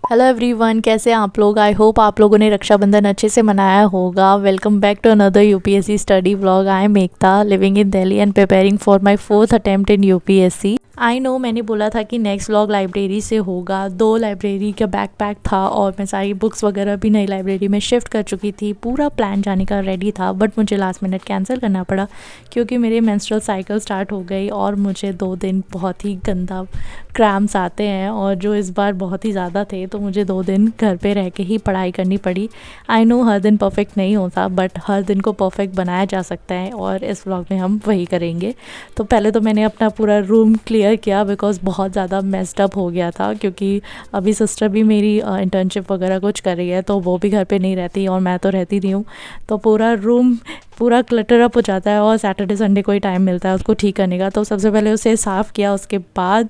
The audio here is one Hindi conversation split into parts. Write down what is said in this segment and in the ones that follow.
हेलो एवरीवन, कैसे हैं आप लोग। आई होप आप लोगों ने रक्षाबंधन अच्छे से मनाया होगा। Welcome back to another UPSC study vlog. I am Ekta, living in Delhi and preparing for my fourth attempt in UPSC. I know, मैंने बोला था कि नेक्स्ट व्लॉग लाइब्रेरी से होगा। 2 लाइब्रेरी का बैकपैक था और मैं सारी बुक्स वगैरह भी नई लाइब्रेरी में शिफ्ट कर चुकी थी। पूरा प्लान जाने का रेडी था, बट मुझे लास्ट मिनट कैंसिल करना पड़ा क्योंकि मेरे मेंस्ट्रुअल साइकिल स्टार्ट हो गई और मुझे 2 दिन बहुत ही गंदा क्रैम्प्स आते हैं और जो इस बार बहुत ही ज़्यादा थे, तो मुझे 2 दिन घर पे रह के ही पढ़ाई करनी पड़ी। आई नो हर दिन परफेक्ट नहीं होता, बट हर दिन को परफेक्ट बनाया जा सकता है और इस व्लॉग में हम वही करेंगे। तो पहले तो मैंने अपना पूरा रूम क्लियर किया बिकॉज़ बहुत ज़्यादा मेस्ड अप हो गया था, क्योंकि अभी सिस्टर भी मेरी इंटर्नशिप वगैरह कुछ कर रही है, तो वो भी घर पे नहीं रहती और मैं तो रहती नहीं हूँ। तो पूरा रूम पूरा क्लटर अप हो जाता है और सैटरडे संडे को ही टाइम मिलता है उसको ठीक करने का। तो सबसे पहले उसे साफ़ किया, उसके बाद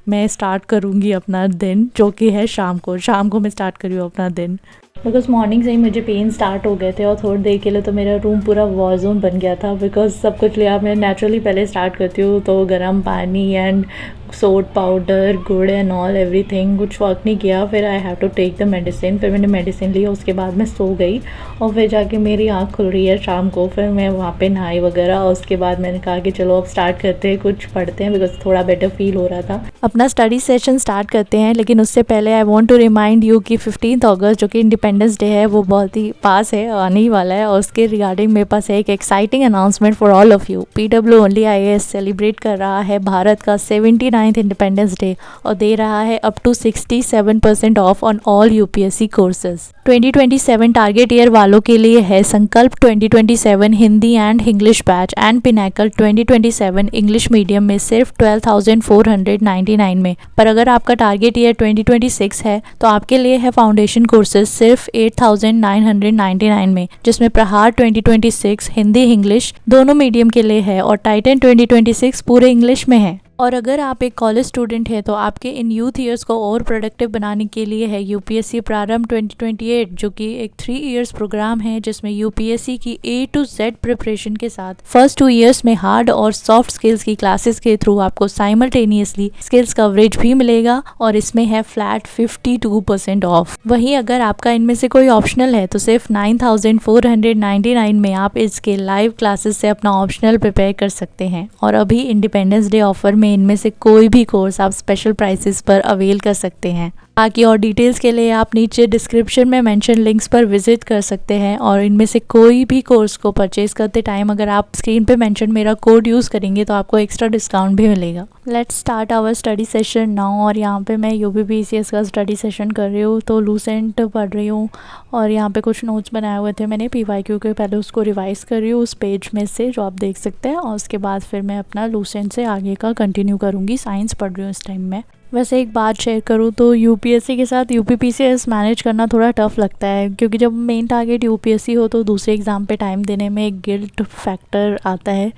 मैं स्टार्ट करूँगी अपना दिन, जो कि है शाम को मैं स्टार्ट करी हूँ अपना दिन। बिकॉज़ मॉर्निंग से ही मुझे पेन स्टार्ट हो गए थे और थोड़ी देर के लिए तो मेरा रूम पूरा वॉर जोन बन गया था। बिकॉज़ सब कुछ लिया, मैं नेचुरली पहले स्टार्ट करती हूँ तो गर्म पानी एंड सोट पाउडर, गुड़ एंड ऑल एवरीथिंग, कुछ वर्क नहीं किया। फिर I have to take the medicine. फिर मैंने मेडिसिन ली, उसके बाद मैं सो गई और फिर जाके मेरी आँख खुल रही है शाम को। फिर मैं वहाँ पे नहाई वगैरह और उसके बाद मैंने कहा कि चलो अब स्टार्ट करते हैं, कुछ पढ़ते हैं, बिकॉज थोड़ा बेटर फील हो रहा था। अपना स्टडी सेशन स्टार्ट करते हैं, लेकिन उससे पहले I want to remind you कि 15 अगस्त जो कि इंडिपेंडेंस डे है वो बहुत ही पास है, आने ही वाला है। और उसके रिगार्डिंग मेरे पास है एक exciting announcement for all of you. PW IAS celebrate कर रहा है भारत का 79th इंडिपेंडेंस डे और दे रहा है up to 67% off on all UPSC courses. 2027 target year वालों के लिए है Sankalp 2027 Hindi and English batch and Pinnacle 2027 English medium में सिर्फ 12,499 में। पर अगर आपका टारगेट ईयर 2026 है तो आपके लिए है फाउंडेशन कोर्सेज सिर्फ 8,999 में, जिसमें प्रहार 2026 हिंदी इंग्लिश दोनों मीडियम के लिए है और टाइटन 2026 पूरे इंग्लिश में है। और अगर आप एक कॉलेज स्टूडेंट हैं तो आपके इन यूथ ईयर्स को और प्रोडक्टिव बनाने के लिए है यूपीएससी प्रारंभ 2028, जो कि एक 3 इयर्स प्रोग्राम है जिसमें यूपीएससी की A to Z प्रिपरेशन के साथ फर्स्ट 2 इयर्स में हार्ड और सॉफ्ट स्किल्स की क्लासेस के थ्रू आपको साइमल्टेनियसली स्किल्स कवरेज भी मिलेगा और इसमें है फ्लैट 52% ऑफ। वहीं अगर आपका इनमें से कोई ऑप्शनल है तो सिर्फ 9,499 में आप इसके लाइव क्लासेस से अपना ऑप्शनल प्रिपेयर कर सकते हैं। और अभी इंडिपेंडेंस डे ऑफर में इनमें से कोई भी कोर्स आप स्पेशल प्राइसेस पर अवेल कर सकते हैं। बाकी और डिटेल्स के लिए आप नीचे डिस्क्रिप्शन में मेंशन लिंक्स पर विजिट कर सकते हैं और इनमें से कोई भी कोर्स को परचेज करते टाइम अगर आप स्क्रीन पे मेंशन मेरा कोड यूज़ करेंगे तो आपको एक्स्ट्रा डिस्काउंट भी मिलेगा। Let's start our study session now. और यहाँ पे मैं यूपीपीसीएस का स्टडी सेशन कर रही हूँ, तो लूसेंट पढ़ रही हूँ और यहाँ पे कुछ नोट्स बनाए हुए थे मैंने PYQ के, पहले उसको रिवाइज़ कर रही हूँ उस पेज में से जो आप देख सकते हैं, और उसके बाद फिर मैं अपना लूसेंट से आगे का कंटिन्यू करूँगी। साइंस पढ़ रही हूँ इस टाइम में। वैसे एक बात शेयर करूँ तो यूपीएससी के साथ यूपीपीसीएस मैनेज करना थोड़ा टफ लगता है, क्योंकि जब मेन टारगेट यूपीएससी हो तो दूसरे एग्ज़ाम पे टाइम देने में एक गिल्ट फैक्टर आता है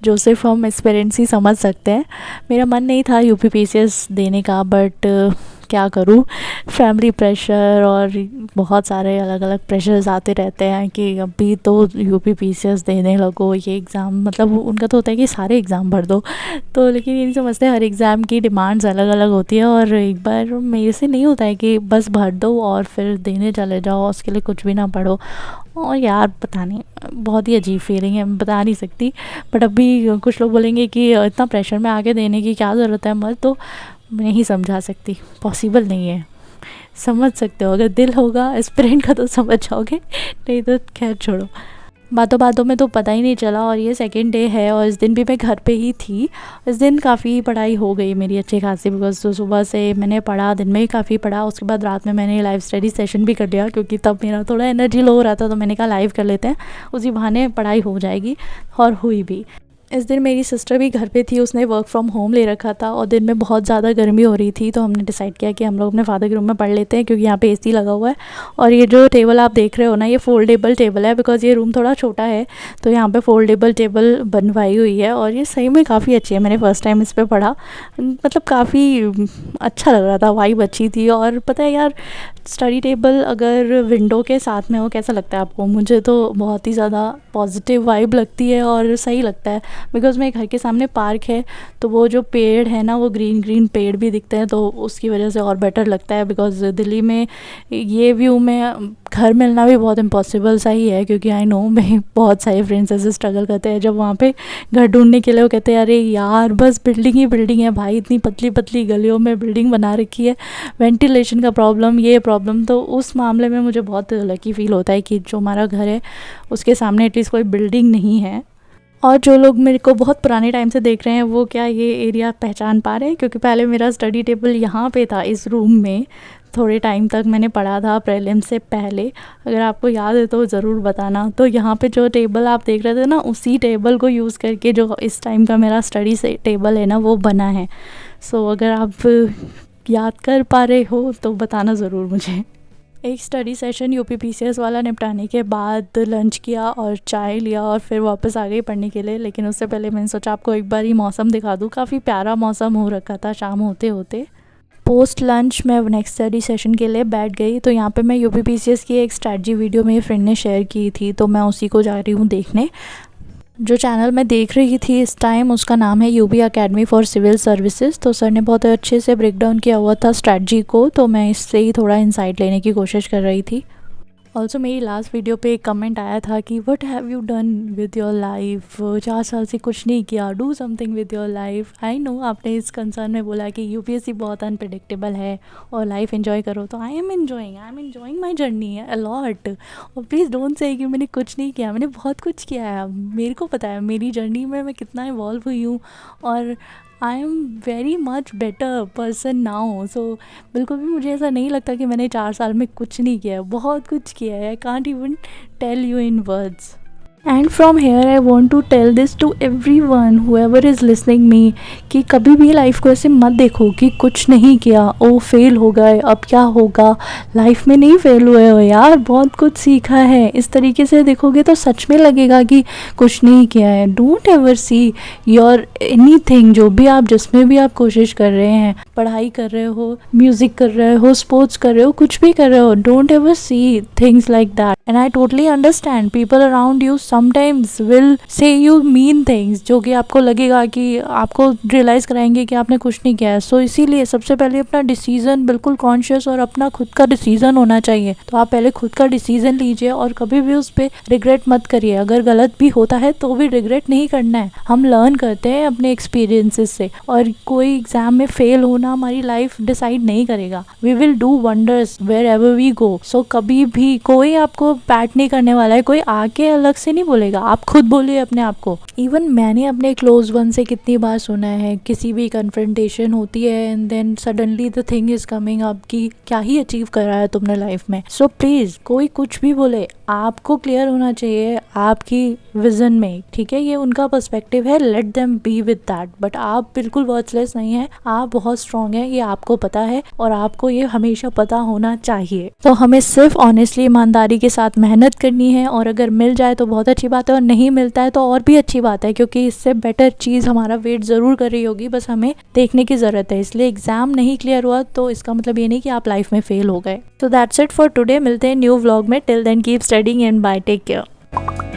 जो सिर्फ हम एस्पिरेंट्स ही समझ सकते हैं। मेरा मन नहीं था यूपीपीसीएस देने का, बट क्या करूँ, फैमिली प्रेशर और बहुत सारे अलग अलग प्रेशर्स आते रहते हैं कि अभी तो यूपीपीसीएस देने लगो, ये एग्ज़ाम, मतलब उनका तो होता है कि सारे एग्ज़ाम भर दो, तो लेकिन ये नहीं समझते हर एग्ज़ाम की डिमांड्स अलग अलग होती है। और एक बार मेरे से नहीं होता है कि बस भर दो और फिर देने चले जाओ, उसके लिए कुछ भी ना पढ़ो। और यार पता नहीं, बहुत ही अजीब फीलिंग है, मैं बता नहीं सकती। बट अभी कुछ लोग बोलेंगे कि इतना प्रेशर में आके देने की क्या ज़रूरत है, मत, तो नहीं समझा सकती, पॉसिबल नहीं है। समझ सकते हो अगर दिल होगा एस्पिरेंट का तो समझ जाओगे, नहीं तो खैर छोड़ो। बातों बातों में तो पता ही नहीं चला और ये सेकंड डे है और इस दिन भी मैं घर पे ही थी। इस दिन काफ़ी पढ़ाई हो गई मेरी अच्छी खासी, बिकॉज तो सुबह से मैंने पढ़ा, दिन में ही काफ़ी पढ़ा, उसके बाद रात में मैंने लाइव स्टडी सेशन भी कर लिया क्योंकि तब मेरा थोड़ा एनर्जी लो हो रहा था, तो मैंने कहा लाइव कर लेते हैं, उसी बहाने पढ़ाई हो जाएगी, और हुई भी। इस दिन मेरी सिस्टर भी घर पे थी, उसने वर्क फ्रॉम होम ले रखा था और दिन में बहुत ज़्यादा गर्मी हो रही थी, तो हमने डिसाइड किया कि हम लोग अपने फादर के रूम में पढ़ लेते हैं क्योंकि यहाँ पे AC लगा हुआ है। और ये जो टेबल आप देख रहे हो ना, ये फोल्डेबल टेबल है, बिकॉज़ ये रूम थोड़ा छोटा है तो यहाँ पे फोल्डेबल टेबल बनवाई हुई है और ये सही में काफ़ी अच्छी है। मैंने फ़र्स्ट टाइम इस पर पढ़ा, मतलब काफ़ी अच्छा लग रहा था, वाइब अच्छी थी। और पता है यार, स्टडी टेबल अगर विंडो के साथ में हो कैसा लगता है आपको? मुझे तो बहुत ही ज़्यादा पॉजिटिव वाइब लगती है और सही लगता है। बिकॉज़ मेरे घर के सामने पार्क है, तो वो जो पेड़ है ना, वो ग्रीन ग्रीन पेड़ भी दिखते हैं, तो उसकी वजह से और बेटर लगता है। बिकॉज़ दिल्ली में ये व्यू में घर मिलना भी बहुत इम्पॉसिबल सा ही है, क्योंकि आई नो मेरे बहुत सारे फ्रेंड्स ऐसे स्ट्रगल करते हैं जब वहाँ पे घर ढूंढने के लिए। वो कहते हैं अरे यार बस बिल्डिंग ही बिल्डिंग है भाई, इतनी पतली पतली गलियों में बिल्डिंग बना रखी है, वेंटिलेशन का प्रॉब्लम, ये प्रॉब्लम। तो उस मामले में मुझे बहुत लकी फील होता है कि जो हमारा घर है उसके सामने एटलीस्ट कोई बिल्डिंग नहीं है। और जो लोग मेरे को बहुत पुराने टाइम से देख रहे हैं वो क्या ये एरिया पहचान पा रहे हैं, क्योंकि पहले मेरा स्टडी टेबल यहाँ पे था, इस रूम में। थोड़े टाइम तक मैंने पढ़ा था प्रीलिम्स से पहले, अगर आपको याद है तो ज़रूर बताना। तो यहाँ पे जो टेबल आप देख रहे थे ना, उसी टेबल को यूज़ करके जो इस टाइम का मेरा स्टडी से टेबल है ना, वो बना है। सो अगर आप याद कर पा रहे हो तो बताना ज़रूर मुझे। एक स्टडी सेशन यूपीपीसीएस वाला निपटाने के बाद लंच किया और चाय लिया और फिर वापस आ गई पढ़ने के लिए। लेकिन उससे पहले मैंने सोचा आपको एक बार ही मौसम दिखा दूँ। काफ़ी प्यारा मौसम हो रखा था शाम होते होते। पोस्ट लंच मैं नेक्स्ट स्टडी सेशन के लिए बैठ गई। तो यहाँ पे मैं यूपीपीसीएस की एक स्ट्रैटेजी वीडियो मेरी फ्रेंड ने शेयर की थी, तो मैं उसी को जा रही हूँ देखने। जो चैनल मैं देख रही थी इस टाइम, उसका नाम है UP academy for civil services. तो सर ने बहुत अच्छे से ब्रेक डाउन किया हुआ था स्ट्रैटेजी को, तो मैं इससे ही थोड़ा इंसाइट लेने की कोशिश कर रही थी। ऑल्सो मेरी लास्ट वीडियो पे एक कमेंट आया था कि what have you done with your life, 4 साल से कुछ नहीं किया, do something with your life. I know आपने इस कंसर्न में बोला कि यूपीएससी बहुत अनप्रेडिक्टेबल है और लाइफ एंजॉय करो, तो I am enjoying my journey a lot. और प्लीज़ डोंट से कि मैंने कुछ नहीं किया, मैंने बहुत कुछ किया है। मेरे को पता है मेरी जर्नी में मैं कितना इवॉल्व हुई हूँ, और I am very much better person now. So बिल्कुल भी मुझे ऐसा नहीं लगता कि मैंने 4 साल में कुछ नहीं किया है, बहुत कुछ किया है। I can't even tell you in words. And from here I want to tell this to everyone whoever is listening me, कि कभी भी लाइफ को ऐसे मत देखो कि कुछ नहीं किया, ओ फेल हो गए, अब क्या होगा। लाइफ में नहीं फेल हुए हो यार, बहुत कुछ सीखा है। इस तरीके से देखोगे तो सच में लगेगा कि कुछ नहीं किया है। Don't ever see your anything, जो भी आप जिसमें भी आप कोशिश कर रहे हैं, पढ़ाई कर रहे हो, म्यूज़िक कर रहे हो, स्पोर्ट्स कर रहे हो, कुछ भी कर रहे हो, don't ever see things like that. And I totally understand people around you sometimes will say you mean things, जो कि आपको लगेगा कि आपको रियलाइज़ कराएंगे कि आपने कुछ नहीं किया है। सो इसीलिए सबसे पहले अपना डिसीज़न बिल्कुल कॉन्शियस और अपना खुद का डिसीज़न होना चाहिए। तो आप पहले खुद का डिसीज़न लीजिए और कभी भी उस पर रिग्रेट मत करिए। अगर गलत भी होता है तो भी रिग्रेट नहीं करना है। हम लर्न करते हैं अपने एक्सपीरियंसेस से, और कोई एग्जाम में फेल होना हमारी लाइफ डिसाइड नहीं करेगा। We will do wonders wherever we go. So कभी भी कोई आपको बैट नहीं करने वाला है, कोई आके अलग से नहीं बोलेगा, आप खुद बोलिए अपने आप को। इवन मैंने अपने क्लोज वन से कितनी बार सुना है, किसी भी कन्फ्रंटेशन होती है and then suddenly the thing is coming up कि क्या ही अचीव करा है तुमने लाइफ में। सो प्लीज कोई कुछ भी बोले, आपको क्लियर होना चाहिए आपकी विजन में, ठीक है। ये उनका पर्सपेक्टिव है, let them be with that, but आप बिल्कुल वर्थलेस नहीं है, आप बहुत स्ट्रांग है, ये आपको पता है और आपको ये हमेशा पता होना चाहिए। तो हमें सिर्फ ऑनेस्टली ईमानदारी के साथ मेहनत करनी है, और अगर मिल जाए तो बहुत अच्छी बात है, और नहीं मिलता है तो और भी अच्छी बात है, क्योंकि इससे बेटर चीज़ हमारा वेट ज़रूर कर रही होगी, बस हमें देखने की ज़रूरत है। इसलिए एग्जाम नहीं क्लियर हुआ तो इसका मतलब ये नहीं कि आप लाइफ में फेल हो गए। तो दैट्स इट फॉर टुडे। मिलते हैं न्यू व्लॉग में। Till then keep studying and bye, take care.